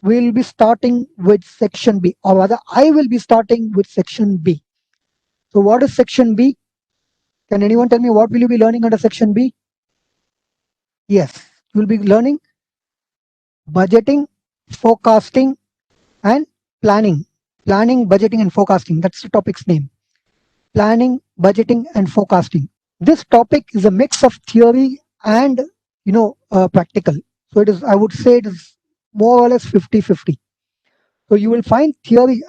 we'll be starting with section B, or rather I will be starting with section B. So what is section B? Can anyone tell me what will you be learning under section B? Yes, you will be learning budgeting, forecasting, and planning. Planning, budgeting, and forecasting. That's the topic's name. Planning, budgeting, and forecasting. This topic is a mix of theory and practical. So it is, I would say, it is more or less 50-50. So you will find theory.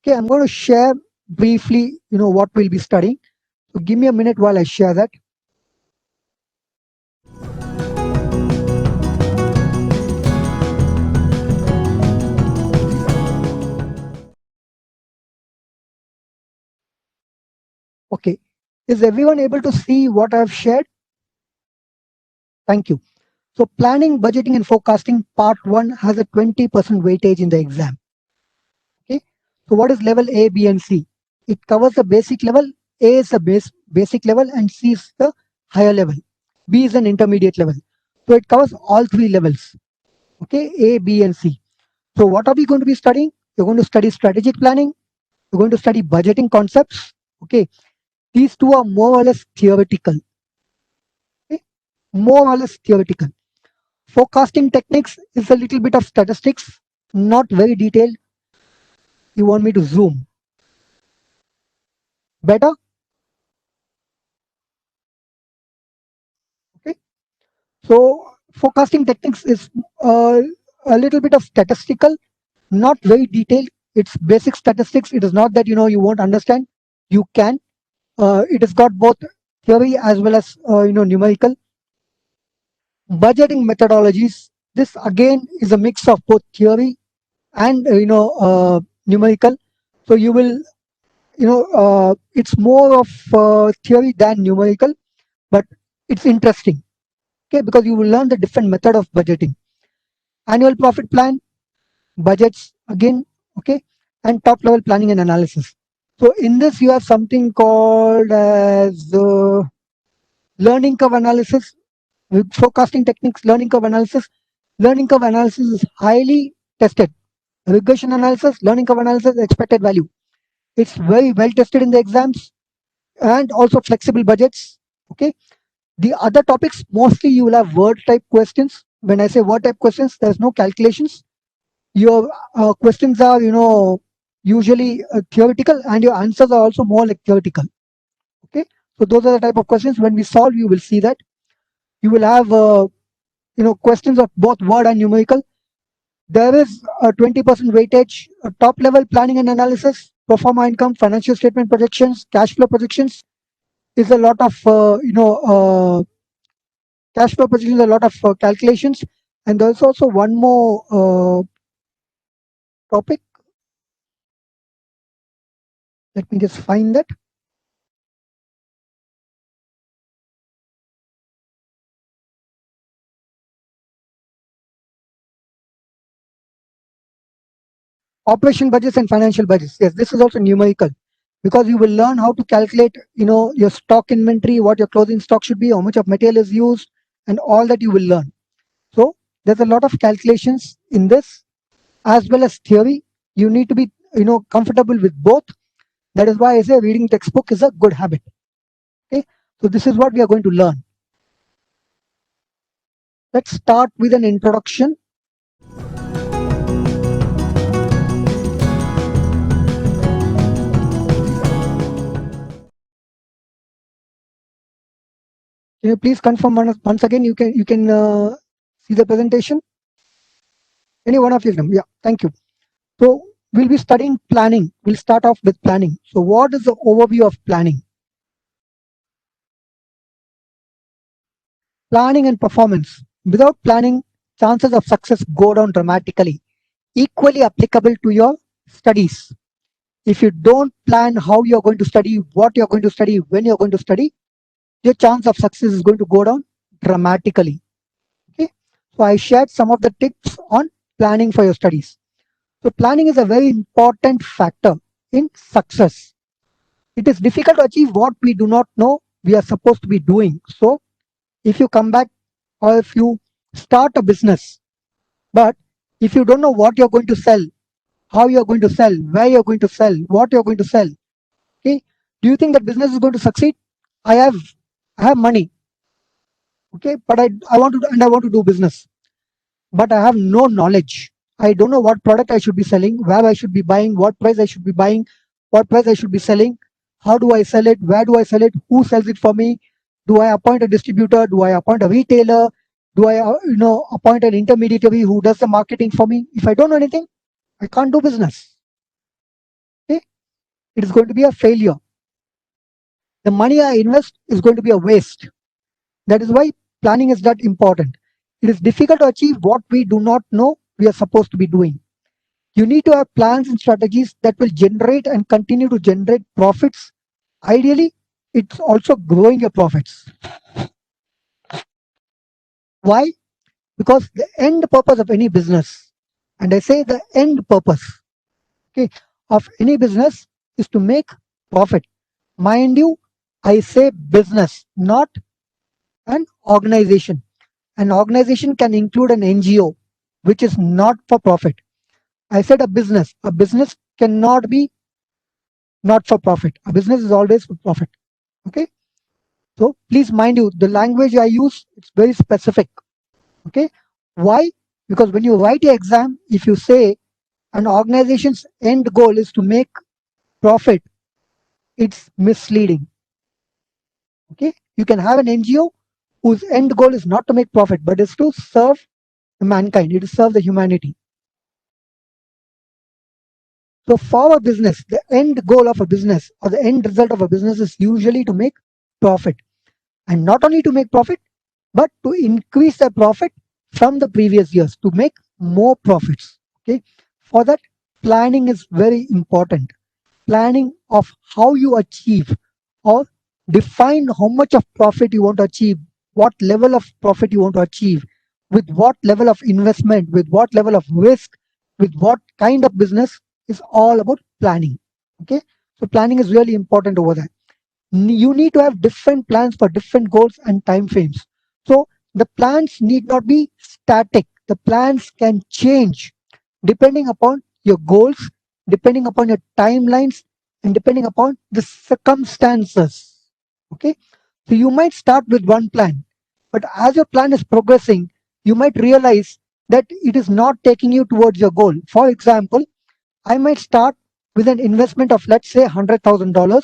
Okay, I'm going to share briefly, what we'll be studying. So give me a minute while I share that. Okay, is everyone able to see what I've shared? Thank you. So planning, budgeting, and forecasting part 1 has a 20% weightage in the exam. Okay, so what is level A, B, and C? It covers the basic level. A is the basic level, and C is the higher level. B is an intermediate level. So it covers all 3 levels. Okay, A, B, and C. So what are we going to be studying? You're going to study strategic planning. You're going to study budgeting concepts. Okay, these two are more or less theoretical. Okay, more or less theoretical. Forecasting techniques is a little bit of statistics, not very detailed. You want me to zoom? Better? Okay. So forecasting techniques is a little bit of statistical, not very detailed. It's basic statistics. It is not that you won't understand. You can. It has got both theory as well as numerical. Budgeting methodologies. This again is a mix of both theory and numerical. So you will it's more of theory than numerical, but it's interesting. Okay, because you will learn the different method of budgeting. Annual profit plan, budgets again. Okay, and top level planning and analysis. So in this you have something called as learning curve analysis. With forecasting techniques, learning curve analysis. Learning curve analysis is highly tested. Regression analysis, learning curve analysis, expected value. It's very well tested in the exams, and also flexible budgets. Okay, the other topics, mostly you will have word type questions. When I say word type questions, there's no calculations. Your questions are usually theoretical, and your answers are also more like theoretical. Okay, so those are the type of questions. When we solve, you will see that you will have questions of both word and numerical. There is a 20% weightage, top level planning and analysis, pro forma income, financial statement projections, cash flow projections is a lot of cash flow projections, a lot of calculations, and there's also one more topic. Let me just find that. Operation budgets and financial budgets. Yes, this is also numerical, because you will learn how to calculate your stock inventory, what your closing stock should be, how much of material is used, and all that you will learn. So there's a lot of calculations in this, as well as theory. You need to be comfortable with both. That is why I say reading textbook is a good habit. Okay, so this is what we are going to learn. Let's start with an introduction. Can you please confirm once again? You can see the presentation. Any one of you? Yeah, thank you. So we'll be studying planning. We'll start off with planning. So what is the overview of planning? Planning and performance. Without planning, chances of success go down dramatically. Equally applicable to your studies. If you don't plan how you're going to study, what you're going to study, when you're going to study, your chance of success is going to go down dramatically. Okay, so I shared some of the tips on planning for your studies. So planning is a very important factor in success. It is difficult to achieve what we do not know we are supposed to be doing. So if you come back, or if you start a business, but If you don't know what you're going to sell, how you're going to sell, where you're going to sell, what you're going to sell, okay, do you think that business is going to succeed? I have I have money, okay, but I want to, and I want to do business, but I have no knowledge. I don't know what product I should be selling, where I should be buying, what price I should be buying, what price I should be selling, how do I sell it, where do I sell it, who sells it for me, do I appoint a distributor, do I appoint a retailer, do I appoint an intermediary who does the marketing for me? If I don't know anything, I can't do business. Okay, it is going to be a failure. The money I invest is going to be a waste. That is why planning is that important. It is difficult to achieve what we do not know we are supposed to be doing. You need to have plans and strategies that will generate and continue to generate profits. Ideally, it's also growing your profits. Why? Because the end purpose of any business, and I say the end purpose, okay, of any business is to make profit. Mind you, I say business, not an organization. An organization can include an NGO, which is not for profit. I said a business. A business cannot be not for profit. A business is always for profit. Okay. So please mind you, the language I use, it's very specific. Okay. Why? Because when you write your exam, if you say an organization's end goal is to make profit, it's misleading. Okay. You can have an NGO whose end goal is not to make profit, but is to serve mankind. It is serve the humanity. So for a business, the end goal of a business or the end result of a business is usually to make profit. And not only to make profit, but to increase the profit from the previous years, to make more profits. Okay. For that, planning is very important. Planning of how you achieve or define how much of profit you want to achieve, what level of profit you want to achieve, with what level of investment, with what level of risk, with what kind of business, is all about planning. Okay. So planning is really important over there. You need to have different plans for different goals and time frames. So the plans need not be static. The plans can change depending upon your goals, depending upon your timelines, and depending upon the circumstances. Okay. So you might start with one plan, but as your plan is progressing, you might realize that it is not taking you towards your goal. For example, I might start with an investment of, let's say, $100,000,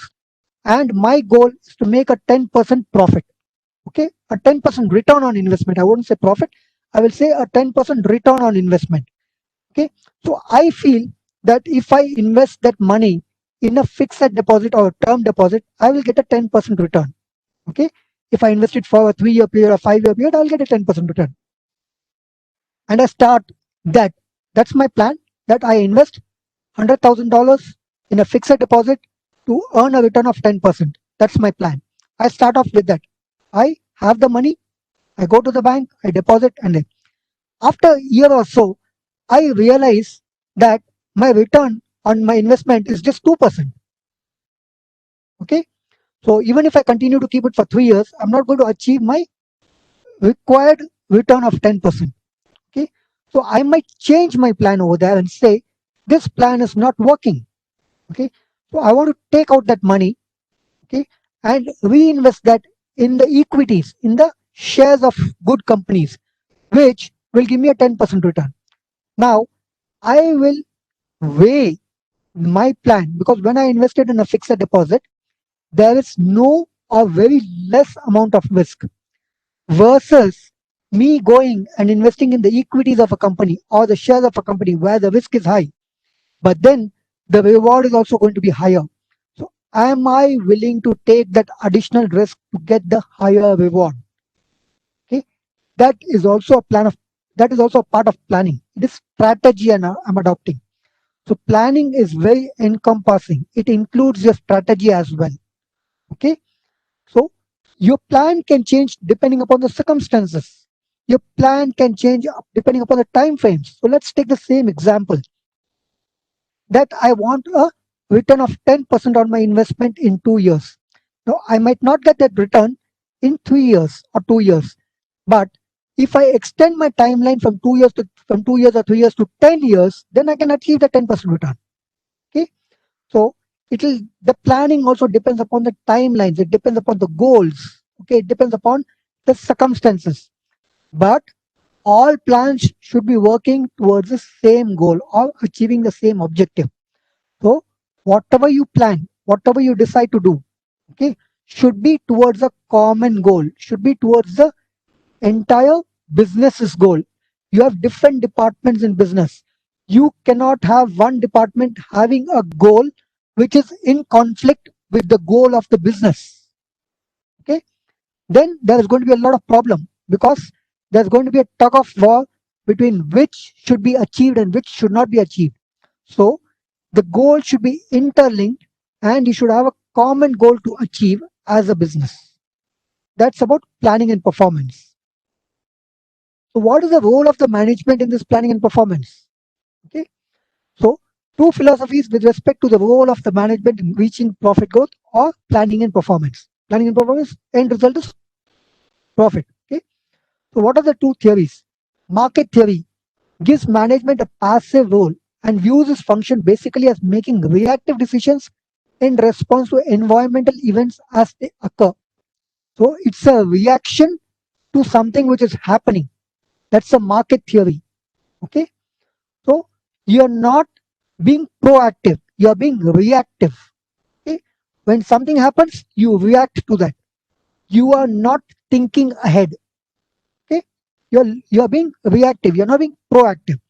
and my goal is to make a 10% profit. Okay, a 10% return on investment. I wouldn't say profit, I will say a 10% return on investment. Okay, so I feel that if I invest that money in a fixed deposit or a term deposit, I will get a 10% return. Okay, if I invest it for a 3-year period or 5-year period, I'll get a 10% return. And I start that. That's my plan, that I invest $100,000 in a fixed deposit to earn a return of 10%. That's my plan. I start off with that. I have the money, I go to the bank, I deposit, and then after a year or so, I realize that my return on my investment is just 2%. Okay. So even if I continue to keep it for 3 years, I'm not going to achieve my required return of 10%. Okay. So I might change my plan over there and say, this plan is not working. Okay. So I want to take out that money, okay, and reinvest that in the equities, in the shares of good companies, which will give me a 10% return. Now, I will weigh my plan, because when I invested in a fixed deposit, there is no or very less amount of risk versus me going and investing in the equities of a company or the shares of a company where the risk is high, but then the reward is also going to be higher. So am I willing to take that additional risk to get the higher reward? Okay, that is also a plan of, that is also a part of planning. It is strategy, and I'm adopting. So planning is very encompassing. It includes your strategy as well. Okay, so your plan can change depending upon the circumstances. Your plan can change depending upon the time frames. So let's take the same example, that I want a return of 10% on my investment in 2 years. Now, I might not get that return in 3 years or 2 years, but If I extend my timeline from 2 years or 3 years to 10 years, then I can achieve the 10% return. Okay. So the planning also depends upon the timelines. It depends upon the goals. Okay. It depends upon the circumstances. But all plans should be working towards the same goal or achieving the same objective. So whatever you plan, whatever you decide to do, okay, should be towards a common goal, should be towards the entire business's goal. You have different departments in business. You cannot have one department having a goal which is in conflict with the goal of the business. Okay, then there is going to be a lot of problem, because there's going to be a tug of war between which should be achieved and which should not be achieved. So the goal should be interlinked, and you should have a common goal to achieve as a business. That's about planning and performance. So what is the role of the management in this planning and performance? Okay, so two philosophies with respect to the role of the management in reaching profit growth or planning and performance. Planning and performance, end result is profit. Okay, so what are the two theories? Market theory gives management a passive role and views its function basically as making reactive decisions in response to environmental events as they occur. So it's a reaction to something which is happening. That's a market theory. Okay, so you're not being proactive, you're being reactive. Okay, when something happens, you react to that. You are not thinking ahead. Okay, you're being reactive, you're not being proactive.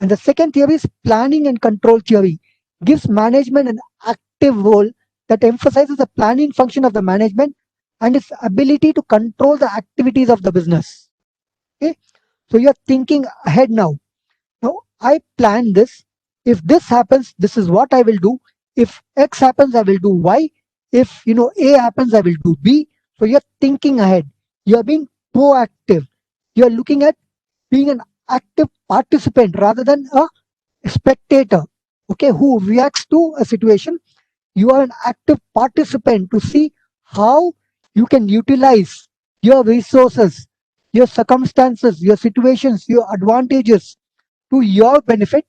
And the second theory is planning and control theory. Gives management an active role that emphasizes the planning function of the management and its ability to control the activities of the business. Okay, so you're thinking ahead now. Now I plan this. If this happens, this is what I will do. If X happens, I will do Y. If A happens, I will do B. So you're thinking ahead. You're being proactive. You're looking at being an active participant rather than a spectator, okay, who reacts to a situation. You are an active participant to see how you can utilize your resources, your circumstances, your situations, your advantages to your benefit,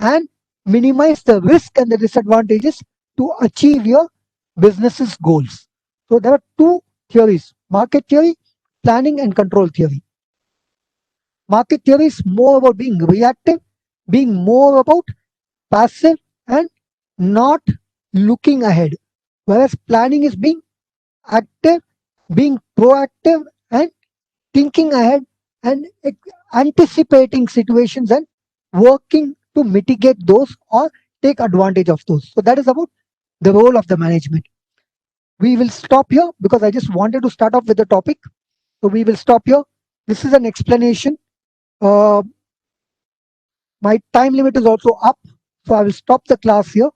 and minimize the risk and the disadvantages to achieve your business's goals. So there are two theories: market theory, planning and control theory. Market theory is more about being reactive, being more about passive and not looking ahead. Whereas planning is being active, being proactive, and thinking ahead and anticipating situations and working to mitigate those or take advantage of those. So that is about the role of the management. We will stop here because I just wanted to start off with the topic. So we will stop here. This is an explanation. My time limit is also up, so I will stop the class here.